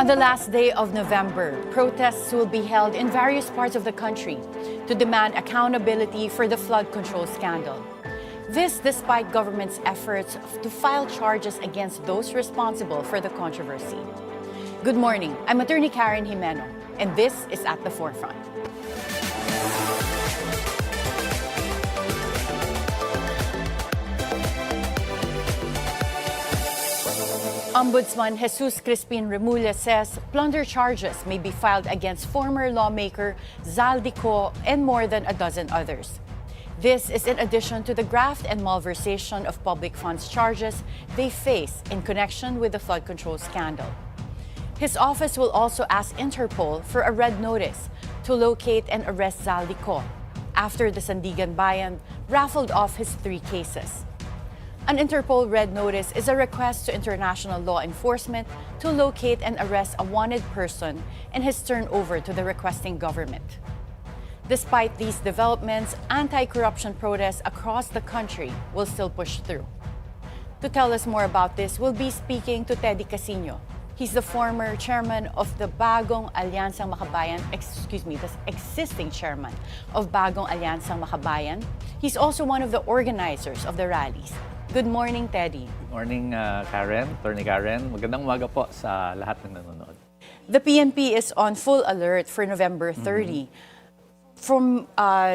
On the last day of November, protests will be held in various parts of the country to demand accountability for the flood control scandal. This despite government's efforts to file charges against those responsible for the controversy. Good morning, I'm Atty. Karen Jimeno, and this is At the Forefront. Ombudsman Jesus Crispin Remulla says plunder charges may be filed against former lawmaker Zaldy Co and more than a dozen others. This is in addition to the graft and malversation of public funds charges they face in connection with the flood control scandal. His office will also ask Interpol for a red notice to locate and arrest Zaldy Co after the Sandigan Bayan raffled off his 3 cases. An Interpol Red Notice is a request to international law enforcement to locate and arrest a wanted person and his turnover to the requesting government. Despite these developments, anti-corruption protests across the country will still push through. To tell us more about this, we'll be speaking to Atty. Casiño. He's the former chairman of the Bagong Alyansang Makabayan, the existing chairman of Bagong Alyansang Makabayan. He's also one of the organizers of the rallies. Good morning, Teddy. Good morning, Karen, Atty. Karen. Magandang umaga po sa lahat ng nanonood. The PNP is on full alert for November 30. From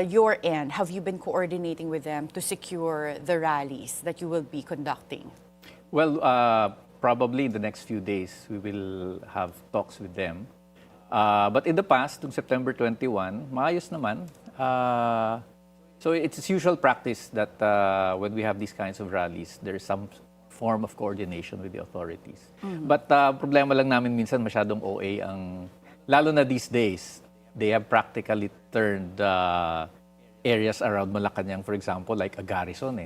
your end, have you been coordinating with them to secure the rallies that you will be conducting? Well, probably in the next few days, we will have talks with them. But in the past, noong September 21, maayos naman. So it's usual practice that when we have these kinds of rallies, there's some form of coordination with the authorities. But problema lang namin minsan masyadong OA ang, lalo na these days, they have practically turned areas around Malacanang, for example, like a garrison.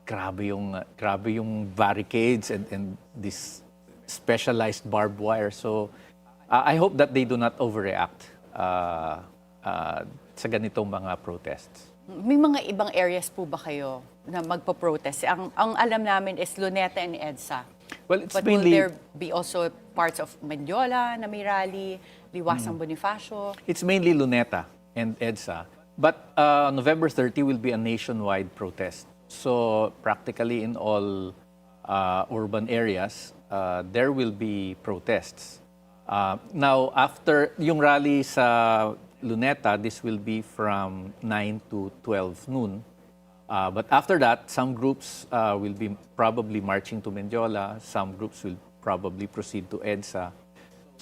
Grabe yung barricades and this specialized barbed wire. So I hope that they do not overreact sa ganitong mga protests. May mga ibang areas po ba kayo na magpo-protest? Ang alam namin is Luneta and EDSA. Well, it's But mainly, will there be also parts of Mendiola na may rally, Liwasang Bonifacio? It's mainly Luneta and EDSA. But November 30 will be a nationwide protest. So practically in all urban areas, there will be protests. Now, after yung rally sa Luneta, this will be from 9 to 12 noon. But after that, some groups will be probably marching to Mendiola. Some groups will probably proceed to EDSA.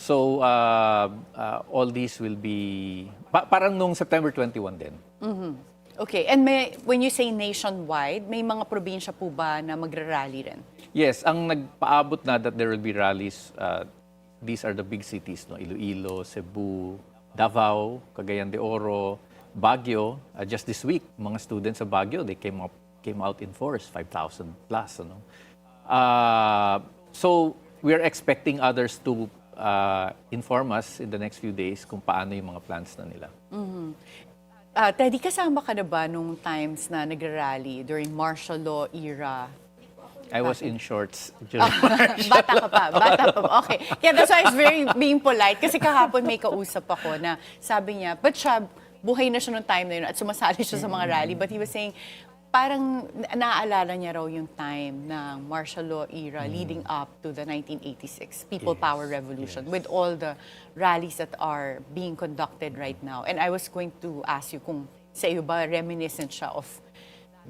So all these will be parang nung September 21 din. Okay, and when you say nationwide, may mga probinsya po ba na magra-rally rin? Yes, ang nagpaabot na that there will be rallies, these are the big cities, no? Iloilo, Cebu, Davao, Cagayan de Oro, Baguio. Just this week, mga students sa Baguio, they came out in force, 5,000 plus. Ano? So we are expecting others to inform us in the next few days kung paano yung mga plans na nila. Teddy, kasama ka na ba nung times na nagra-rally during martial law era? I was in shorts during Bata pa. Okay. Yeah, that's why I was being polite. Kasi kahapon may kausap ako na sabi niya, but siya, buhay na siya nung time na yun at sumasali siya sa mga rally. But he was saying, parang naaalala niya raw yung time ng martial law era leading up to the 1986 People Power Revolution with all the rallies that are being conducted right now. And I was going to ask you kung sa iyo ba reminiscent siya of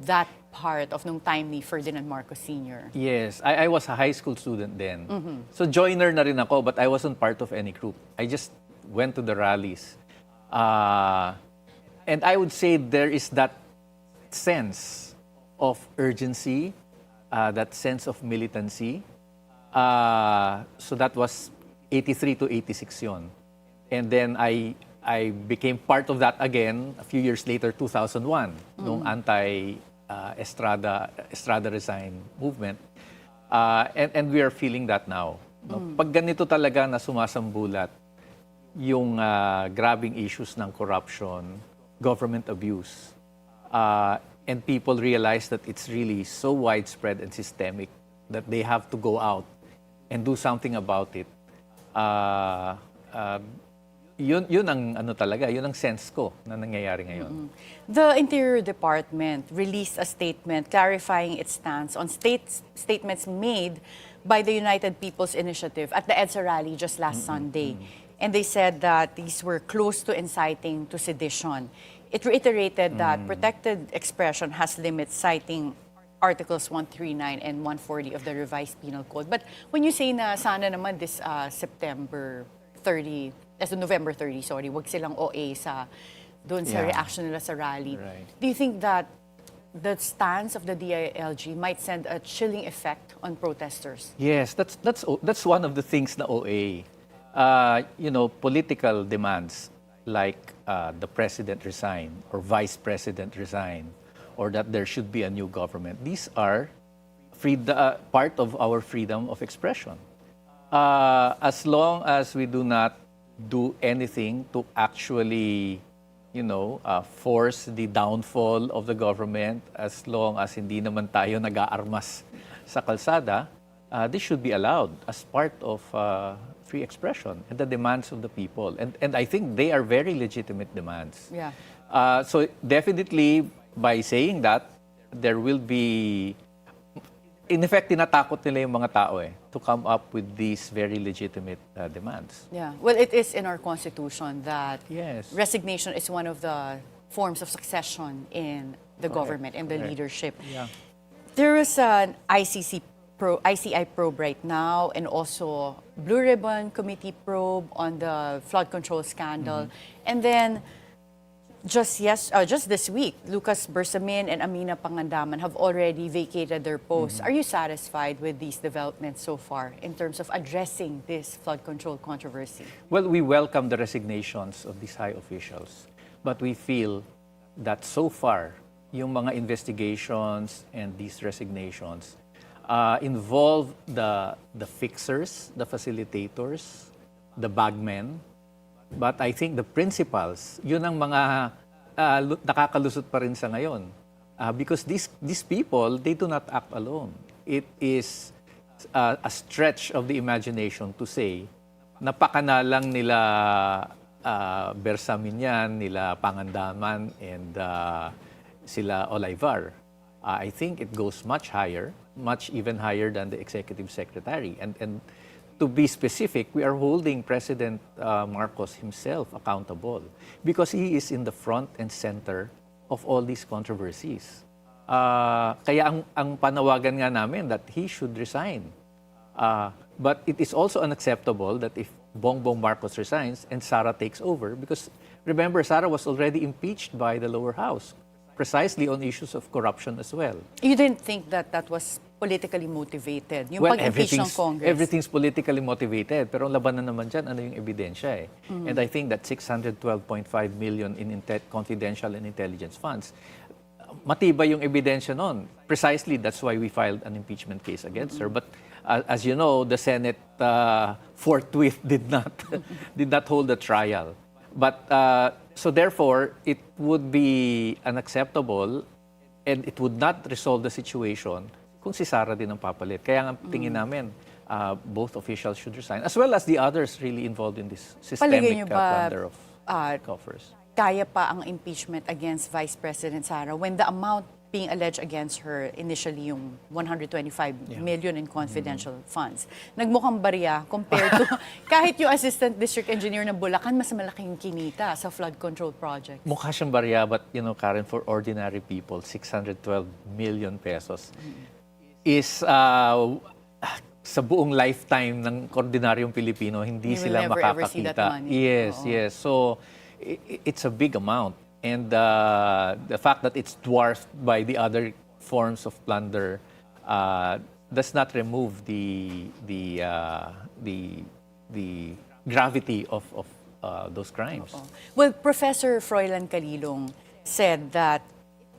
that part of nung time ni Ferdinand Marcos Sr. Yes, I was a high school student then. So joiner na rin ako, but I wasn't part of any group. I just went to the rallies. And I would say there is that sense of urgency, that sense of militancy. So that was 83 to 86 yon. And then I became part of that again a few years later, 2001, nung Estrada Resign movement. And we are feeling that now. No? Pag ganito talaga na sumasambulat yung grabbing issues ng corruption, government abuse, and people realize that it's really so widespread and systemic that they have to go out and do something about it. Uh, uh, yun ang ano talaga, yun ang sense ko na nangyayari ngayon. The Interior Department released a statement clarifying its stance on statements made by the United People's Initiative at the EDSA rally just last Sunday. And they said that these were close to inciting to sedition. It reiterated that protected expression has limits, citing Articles 139 and 140 of the Revised Penal Code. But when you say na sana naman this November 30, sorry, wag silang OA doon sa reaction nila sa rally. Right. Do you think that the stance of the DILG might send a chilling effect on protesters? Yes, that's one of the things na OA. Political demands like the president resign or vice president resign or that there should be a new government. These are part of our freedom of expression. As long as we do not do anything to actually, force the downfall of the government, as long as hindi naman tayo nag-aarmas sa kalsada, this should be allowed as part of free expression and the demands of the people. And I think they are very legitimate demands. Yeah. So definitely, by saying that, there will be, in effect, tinatakot nila yung mga tao to come up with these very legitimate demands. Yeah. Well, it is in our Constitution that Yes. resignation is one of the forms of succession in the government and the leadership. Yeah. There is an ICI probe right now, and also Blue Ribbon Committee probe on the flood control scandal. And then just this week, Lucas Bersamin and Amina Pangandaman have already vacated their posts. Are you satisfied with these developments so far in terms of addressing this flood control controversy? Well, we welcome the resignations of these high officials, but we feel that so far, yung mga investigations and these resignations involve the fixers, the facilitators, the bagmen. But I think the principals, yun ang mga nakakalusot pa rin sa ngayon. Because these people, they do not act alone. It is a stretch of the imagination to say, napakana lang nila Bersamin yan, nila Pangandaman, and sila Olivar. I think it goes much higher, much even higher than the executive secretary. And to be specific, we are holding President Marcos himself accountable because he is in the front and center of all these controversies. Kaya ang panawagan nga namin that he should resign. But it is also unacceptable that if Bongbong Marcos resigns and Sara takes over, because remember, Sara was already impeached by the lower house, precisely on issues of corruption as well. You didn't think that was politically motivated? Yung pag-impeach ng Congress? Everything's politically motivated. Pero ang labanan naman dyan, ano yung ebidensya And I think that 612.5 million in confidential and intelligence funds, matibay yung ebidensya nun. Precisely, that's why we filed an impeachment case against her. But as you know, the Senate forthwith did not hold a trial. But so therefore, it would be unacceptable and it would not resolve the situation kung si Sara din ang papalit. Kaya nga tingin namin, both officials should resign, as well as the others really involved in this systemic plunder of coffers. Kaya pa ang impeachment against Vice President Sara when the amount being alleged against her initially yung 125 million in confidential funds. Nagmukhang barya compared to kahit yung assistant district engineer ng Bulacan, mas malaking kinita sa flood control project. Mukha siyang barya, but Karen, for ordinary people, 612 million pesos is sa buong lifetime ng ordinaryong Pilipino, hindi sila makakakita. Yes, yes. So, it's a big amount. And the fact that it's dwarfed by the other forms of plunder does not remove the gravity of those crimes. Well, Professor Froilan Calilong said that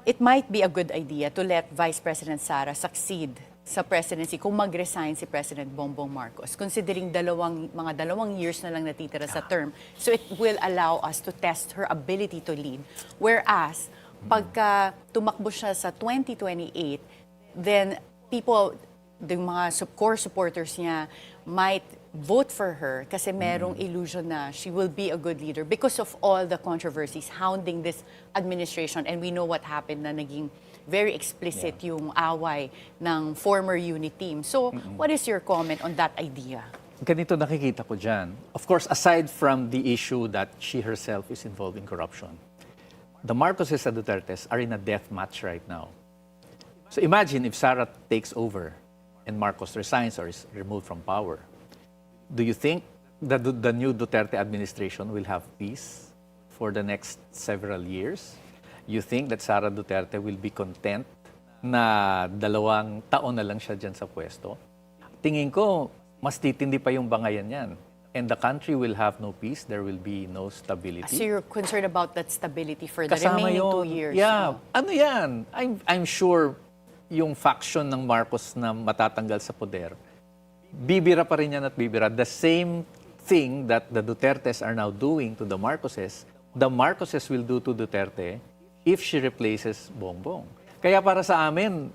it might be a good idea to let Vice President Sara succeed sa presidency kung mag-resign si President Bongbong Marcos, considering mga dalawang years na lang natitira sa term. So it will allow us to test her ability to lead. Whereas, pagka tumakbo siya sa 2028, then people, the mga core supporters niya might vote for her kasi merong illusion na she will be a good leader because of all the controversies hounding this administration. And we know what happened na naging very explicit yung away ng former unit team. So, what is your comment on that idea? Ganito nakikita ko dyan. Of course, aside from the issue that she herself is involved in corruption, the Marcoses and Dutertes are in a death match right now. So imagine if Sara takes over and Marcos resigns or is removed from power. Do you think that the new Duterte administration will have peace for the next several years? You think that Sara Duterte will be content na 2 taon na lang siya dyan sa pwesto? Tingin ko, mas titindi pa yung bangayan yan. And the country will have no peace, there will be no stability. So you're concerned about that stability for the Kasama remaining yun. 2 years? Yeah. No? Ano yan? I'm sure yung faction ng Marcos na matatanggal sa poder, bibira pa rin yan at bibira. The same thing that the Dutertes are now doing to the Marcoses will do to Duterte if she replaces Bongbong. Kaya para sa amin,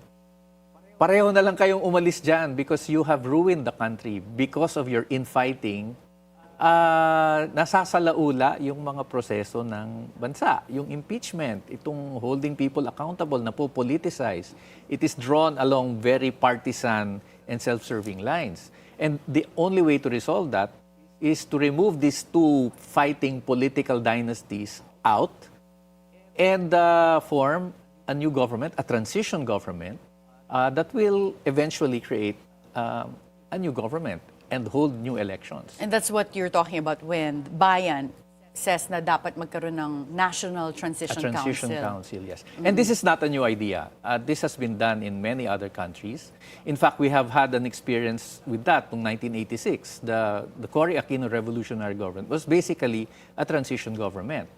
pareho na lang kayong umalis dyan because you have ruined the country because of your infighting. Nasasalaula yung mga proseso ng bansa. Yung impeachment, itong holding people accountable na po politicized. It is drawn along very partisan and self-serving lines. And the only way to resolve that is to remove these 2 fighting political dynasties out and form a new government, a transition government, that will eventually create a new government and hold new elections. And that's what you're talking about when Bayan says na dapat magkaroon ng National Transition Council. A transition council, yes. And this is not a new idea. This has been done in many other countries. In fact, we have had an experience with that in 1986. The Cory Aquino Revolutionary Government was basically a transition government.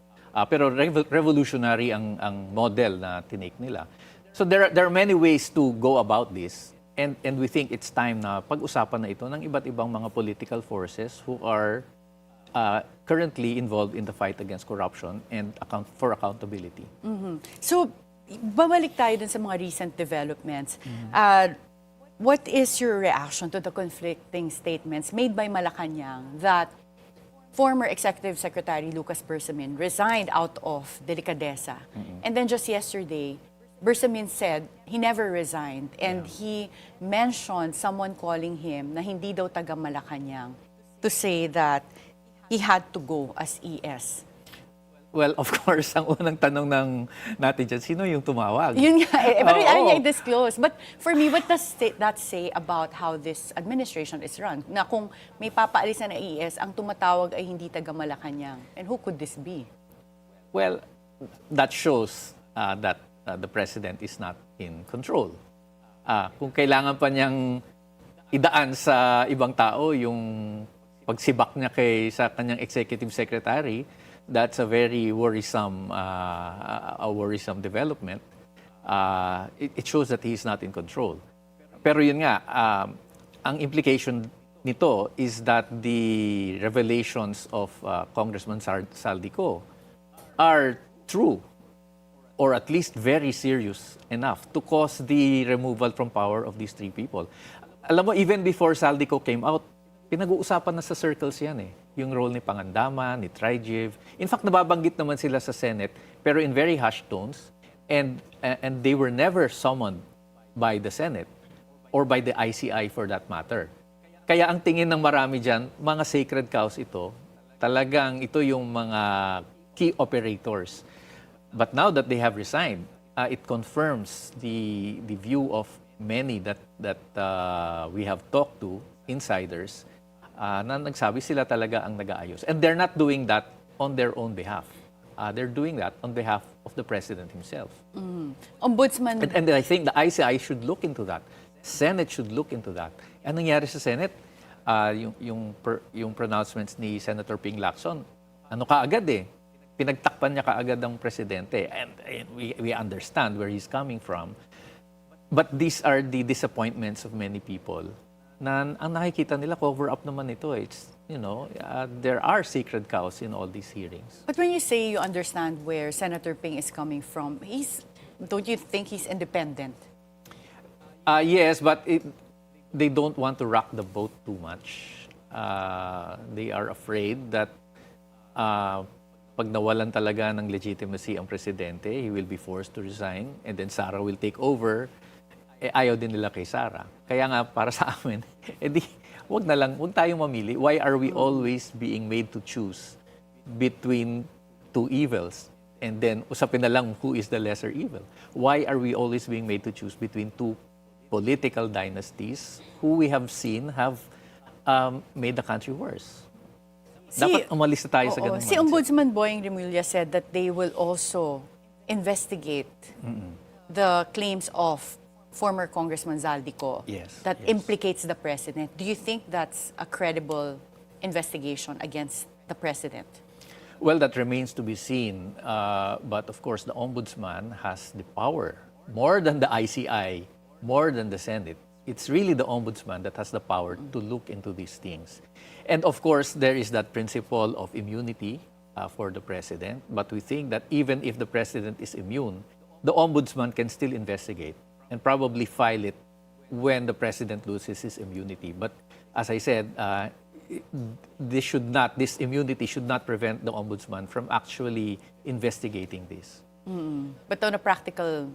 Pero revolutionary ang model na tinake nila. So there are many ways to go about this. And we think it's time na pag-usapan na ito ng iba't ibang mga political forces who are currently involved in the fight against corruption and for accountability. So, babalik tayo dun sa mga recent developments. What is your reaction to the conflicting statements made by Malacanang that former Executive Secretary Lucas Bersamin resigned out of delicadeza? And then just yesterday, Bersamin said he never resigned and he mentioned someone calling him na hindi daw taga Malacanang to say that he had to go as ES. Well, of course, ang unang tanong natin dyan, sino yung tumawag? Yun nga, pero ayaw niya i-disclose. But for me, what does that say about how this administration is run? Na kung may papaalis na ES, ang tumatawag ay hindi taga Malacanang. And who could this be? Well, that shows that the president is not in control. Kung kailangan pa niyang idaan sa ibang tao yung pagsibak niya sa kanyang executive secretary, that's a very worrisome development. It shows that he is not in control. Pero yun nga, ang implication nito is that the revelations of Congressman Zaldy Co are true, or at least very serious enough to cause the removal from power of these 3 people. Alam mo, even before Zaldy Co came out, pinag-uusapan na sa circles yan eh. Yung role ni Pangandaman, ni Trijev. In fact, nababanggit naman sila sa Senate, pero in very hushed tones. And they were never summoned by the Senate or by the ICI for that matter. Kaya ang tingin ng marami dyan, mga sacred cows ito, talagang ito yung mga key operators. But now that they have resigned, it confirms the view of many that we have talked to, insiders, na nagsabi sila talaga ang nag-aayos. And they're not doing that on their own behalf. They're doing that on behalf of the President himself. Ombudsman... And I think the ICI should look into that. Senate should look into that. Anong nangyari sa Senate? Yung pronouncements ni Senator Ping Lacson, ano kaagad eh? Pinagtakpan niya kaagad ang presidente. And we understand where he's coming from. But these are the disappointments of many people na ang nakikita nila, cover up naman ito. It's, there are sacred cows in all these hearings. But when you say you understand where Senator Ping is coming from, don't you think he's independent? Yes, but they don't want to rock the boat too much. They are afraid that pag nawalan talaga ng legitimacy ang presidente, he will be forced to resign and then Sara will take over. Ayaw din nila kay Sara. Kaya nga para sa amin, wag tayong mamili. Why are we always being made to choose between two evils? And then usapin na lang who is the lesser evil. Why are we always being made to choose between two political dynasties who we have seen have made the country worse? Dapat umalis na tayo sa ganung Si Ombudsman Boying Remulla said that they will also investigate the claims of former Congressman Zaldy Co that implicates the president. Do you think that's a credible investigation against the president? Well, that remains to be seen. But of course, the Ombudsman has the power, more than the ICI, more than the Senate. It's really the Ombudsman that has the power to look into these things. And of course, there is that principle of immunity for the president. But we think that even if the president is immune, the Ombudsman can still investigate and probably file it when the president loses his immunity. But as I said, this immunity should not prevent the Ombudsman from actually investigating this. But on a practical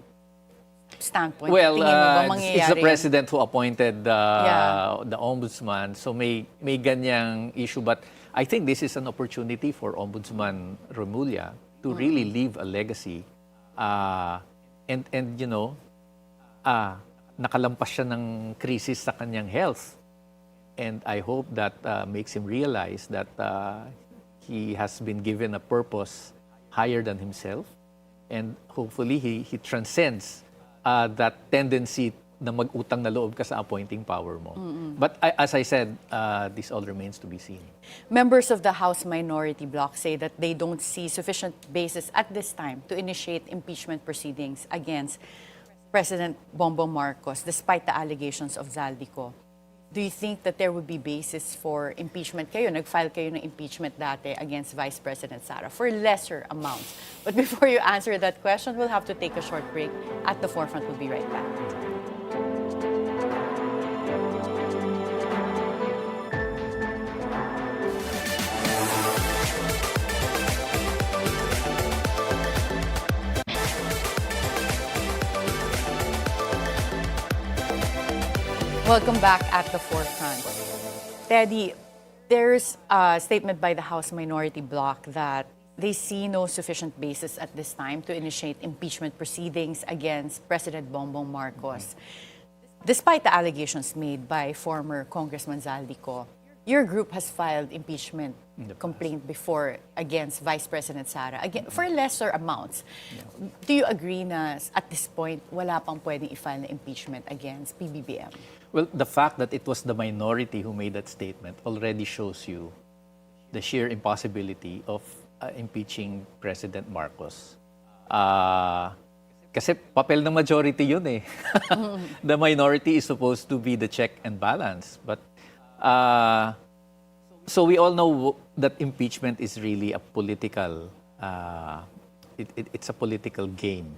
standpoint, well, tingin mo ba mangyayari? it's the president who appointed the ombudsman, so may ganyang issue. But I think this is an opportunity for Ombudsman Remulla to really leave a legacy. And you know, nakalampas siya ng krisis sa kanyang health. And I hope that makes him realize that he has been given a purpose higher than himself. And hopefully he transcends that tendency na mag-utang na loob ka sa appointing power mo. But as I said, this all remains to be seen. Members of the House Minority Bloc say that they don't see sufficient basis at this time to initiate impeachment proceedings against President Bongbong Marcos despite the allegations of Zaldy Co. Do you think that there would be basis for impeachment? Nag-file kayo ng impeachment dati against Vice President Sara for lesser amounts. But before you answer that question, we'll have to take a short break. At the Forefront, we'll be right back. Welcome back at the Forefront. Teddy, there's a statement by the House Minority Bloc that they see no sufficient basis at this time to initiate impeachment proceedings against President Bongbong Marcos. Despite the allegations made by former Congressman Zaldy Co, your group has filed impeachment complaint before against Vice President Sara for lesser amounts. Do you agree na at this point wala pang pwedeng i-file na impeachment against PBBM? Well, the fact that it was the minority who made that statement already shows you the sheer impossibility of impeaching President Marcos. Kasi papel ng majority yun eh. The minority is supposed to be the check and balance. But so we all know that impeachment is really a political, it's a political game.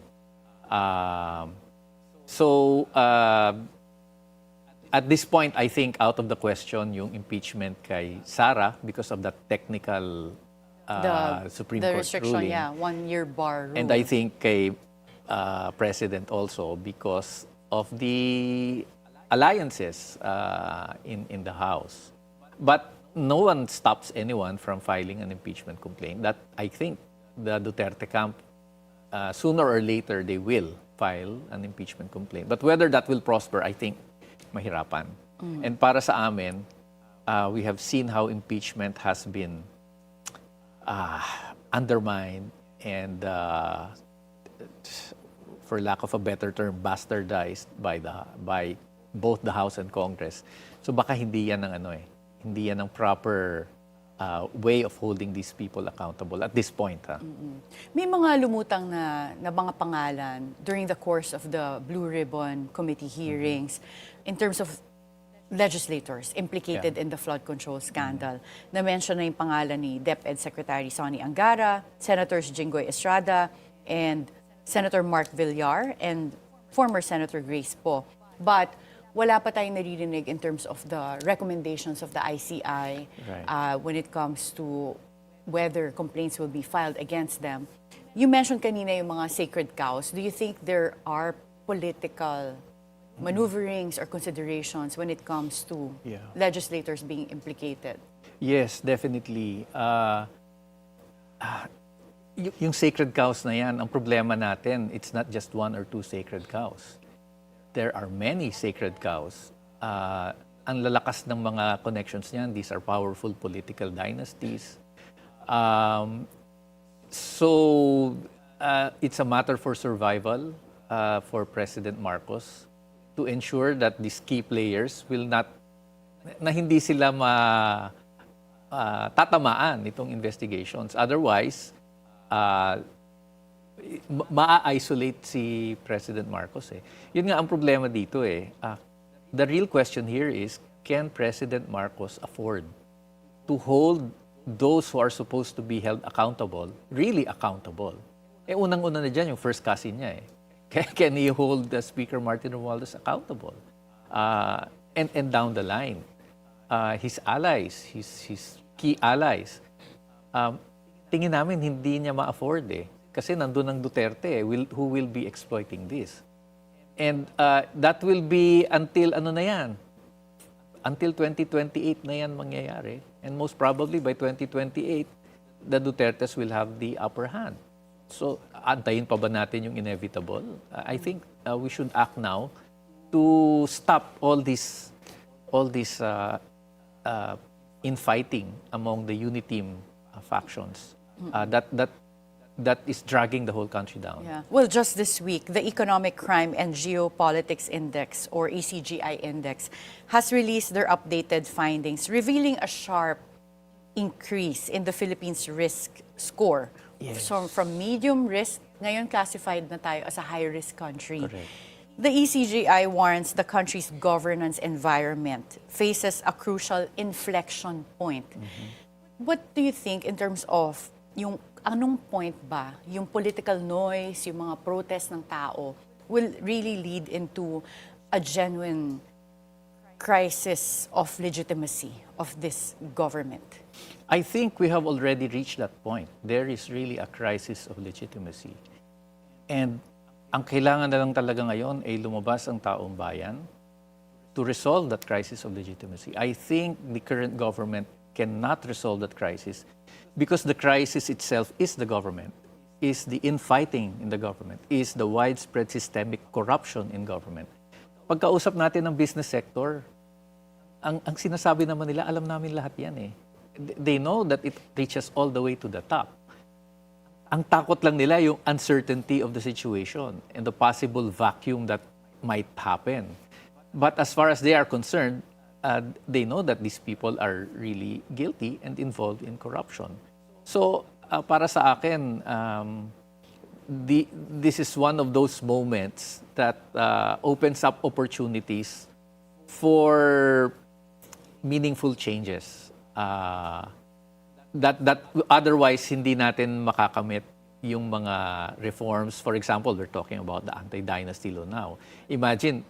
At this point, I think out of the question yung impeachment kay Sara because of that technical Supreme the Court restriction, ruling. 1-year bar rule. And I think kay President also because of the alliances in the House. But no one stops anyone from filing an impeachment complaint. That I think the Duterte camp, sooner or later, they will file an impeachment complaint. But whether that will prosper, I think, mahirapan. And para sa amin, we have seen how impeachment has been undermined and, for lack of a better term, bastardized by both the House and Congress. So baka hindi yan ng proper way of holding these people accountable at this point. May mga lumutang na mga pangalan during the course of the Blue Ribbon Committee hearings in terms of legislators implicated in the flood control scandal. Na-mention na yung pangalan ni DepEd Secretary Sonny Angara, Senators Jinggoy Estrada, and Senator Mark Villar, and former Senator Grace Poe. But wala pa tayong naririnig in terms of the recommendations of the ICI when it comes to whether complaints will be filed against them. You mentioned kanina yung mga sacred cows. Do you think there are political maneuverings or considerations when it comes to legislators being implicated? Yes, definitely. Yung sacred cows na yan, ang problema natin, it's not just one or two sacred cows. There are many sacred cows. Ang lalakas ng mga connections niyan, these are powerful political dynasties. So, it's a matter for survival for President Marcos to ensure that these key players will not, na hindi sila tatamaan itong investigations. Otherwise, ma-isolate si President Marcos. Yun nga ang problema dito . The real question here is, can President Marcos afford to hold those who are supposed to be held accountable, really accountable? Unang-una na dyan yung first cousin niya . Can he hold the Speaker Martin Romualdez accountable? And down the line, his allies, his key allies, tingin namin hindi niya ma-afford kasi nandun ang Duterte who will be exploiting this. And that will be until ano na yan? Until 2028 na yan mangyayari. And most probably by 2028, the Dutertes will have the upper hand. So, antayin pa ba natin yung inevitable? I think we should act now to stop all this infighting among the UNITEAM factions that is dragging the whole country down. Yeah. Well, just this week, the Economic Crime and Geopolitics Index, or ECGI Index, has released their updated findings, revealing a sharp increase in the Philippines' risk score. Yes. So from medium risk, ngayon classified na tayo as a high-risk country. Correct. The ECGI warns the country's governance environment faces a crucial inflection point. What do you think in terms of yung anong point ba, yung political noise, yung mga protest ng tao will really lead into a genuine crisis of legitimacy of this government? I think we have already reached that point. There is really a crisis of legitimacy. And ang kailangan na lang talaga ngayon ay lumabas ang taong bayan to resolve that crisis of legitimacy. I think the current government cannot resolve that crisis because the crisis itself is the government, is the infighting in the government, is the widespread systemic corruption in government. Pagkausap natin ng business sector, ang sinasabi naman nila, alam namin lahat yan . They know that it reaches all the way to the top. Ang takot lang nila yung uncertainty of the situation and the possible vacuum that might happen. But as far as they are concerned, they know that these people are really guilty and involved in corruption. So, para sa akin, this is one of those moments that opens up opportunities for meaningful changes that otherwise hindi natin makakamit yung mga reforms. For example, we're talking about the anti-dynasty law now. Imagine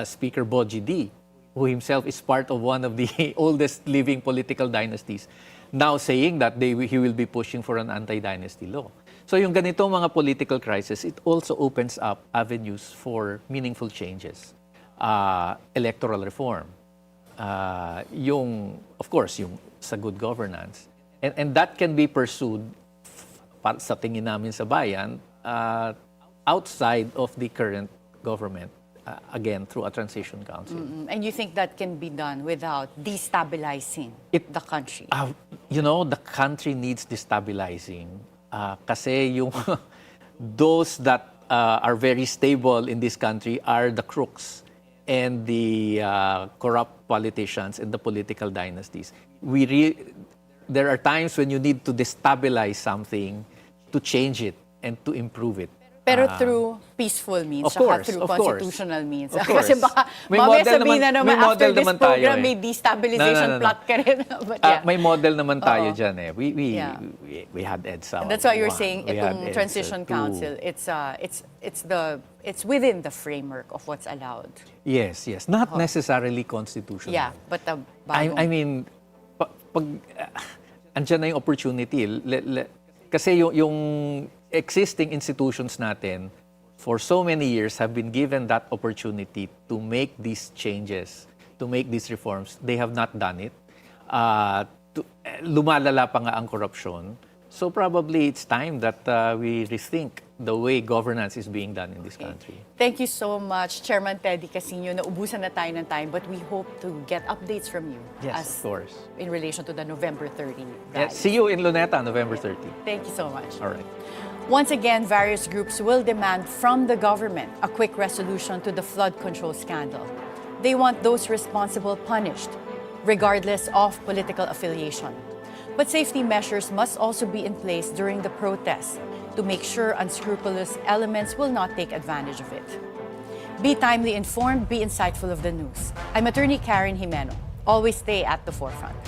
Speaker Boji D, who himself is part of one of the oldest living political dynasties, now saying that he will be pushing for an anti-dynasty law. So yung ganito mga political crisis, it also opens up avenues for meaningful changes. Electoral reform, of course, yung sa good governance. And that can be pursued sa tingin namin sa bayan outside of the current government, again, through a transition council. And you think that can be done without destabilizing the country? The country needs destabilizing kasi yung those that are very stable in this country are the crooks and the corrupt politicians and the political dynasties. There are times when you need to destabilize something to change it and to improve it. Pero through peaceful means, Of saka course, through of course. constitutional means. Of course. Kasi baka May mamaya model sabihin na naman- naman may after model this naman tayo program, eh. may destabilization No. plot ka rin. But yeah. May model naman tayo Oo. dyan eh. Yeah. We had EDSA. And that's why you're 1, saying we had itong EDSA transition 2. council, it's within the framework of what's allowed. Yes. Not necessarily constitutional. Yeah, but I mean, pag andyan na yung opportunity, kasi yung existing institutions natin for so many years have been given that opportunity to make these changes, to make these reforms. They have not done it. Lumalala pa nga ang corruption. So probably it's time that we rethink the way governance is being done in this country. Thank you so much, Chairman Teddy Casiño. Naubusan na tayo ng time, but we hope to get updates from you. Yes, of course. In relation to the November 30 Yeah, rally. see you in Luneta, November 30. Thank you so much. All right. Once again, various groups will demand from the government a quick resolution to the flood control scandal. They want those responsible punished, regardless of political affiliation. But safety measures must also be in place during the protests to make sure unscrupulous elements will not take advantage of it. Be timely informed, be insightful of the news. I'm Attorney Karen Jimeno. Always stay at the forefront.